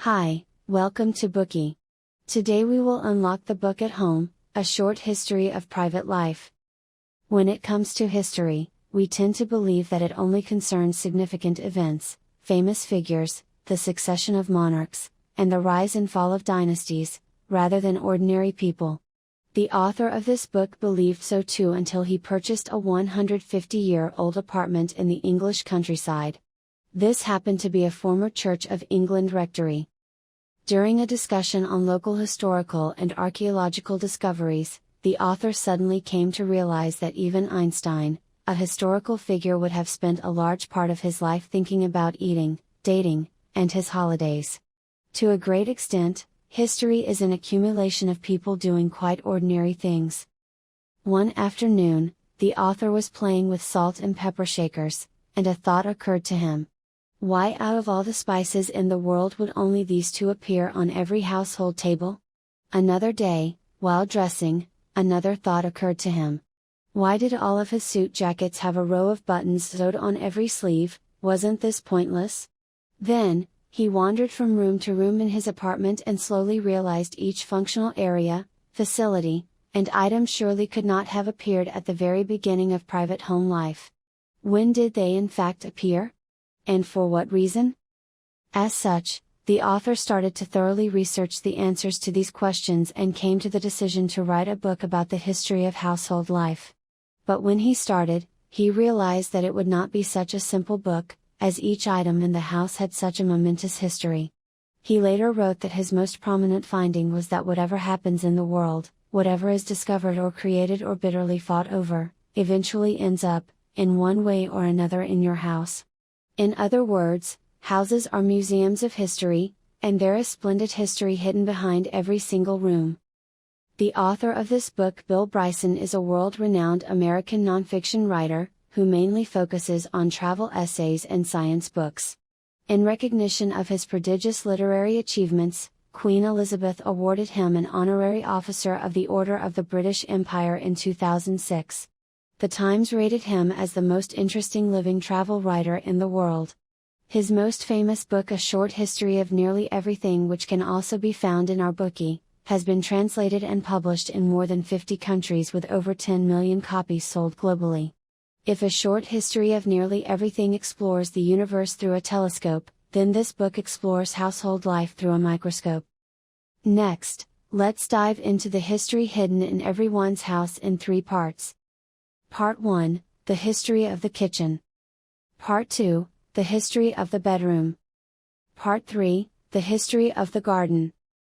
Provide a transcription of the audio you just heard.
Hi, welcome to Bookie. Today we will unlock the book at home, A Short History of Private Life. When it comes to history, we tend to believe that it only concerns significant events, famous figures, the succession of monarchs, and the rise and fall of dynasties, rather than ordinary people. The author of this book believed so too until he purchased a 150-year-old apartment in the English countryside. This happened to be a former Church of England rectory. During a discussion on local historical and archaeological discoveries, the author suddenly came to realize that even Einstein, a historical figure, would have spent a large part of his life thinking about eating, dating, and his holidays. To a great extent, history is an accumulation of people doing quite ordinary things. One afternoon, the author was playing with salt and pepper shakers, and a thought occurred to him. Why out of all the spices in the world would only these two appear on every household table? Another day, while dressing, another thought occurred to him. Why did all of his suit jackets have a row of buttons sewed on every sleeve? Wasn't this pointless? Then, he wandered from room to room in his apartment and slowly realized each functional area, facility, and item surely could not have appeared at the very beginning of private home life. When did they in fact appear? And for what reason? As such, the author started to thoroughly research the answers to these questions and came to the decision to write a book about the history of household life. But when he started, he realized that it would not be such a simple book, as each item in the house had such a momentous history. He later wrote that his most prominent finding was that whatever happens in the world, whatever is discovered or created or bitterly fought over, eventually ends up, in one way or another, in your house. In other words, houses are museums of history, and there is splendid history hidden behind every single room. The author of this book, Bill Bryson, is a world-renowned American nonfiction writer, who mainly focuses on travel essays and science books. In recognition of his prodigious literary achievements, Queen Elizabeth awarded him an honorary officer of the Order of the British Empire in 2006. The Times rated him as the most interesting living travel writer in the world. His most famous book, A Short History of Nearly Everything, which can also be found in our Bookie, has been translated and published in more than 50 countries with over 10 million copies sold globally. If A Short History of Nearly Everything explores the universe through a telescope, then this book explores household life through a microscope. Next, let's dive into the history hidden in everyone's house in 3 parts. Part 1, the history of the kitchen. Part 2, the history of the bedroom. Part 3, the history of the garden.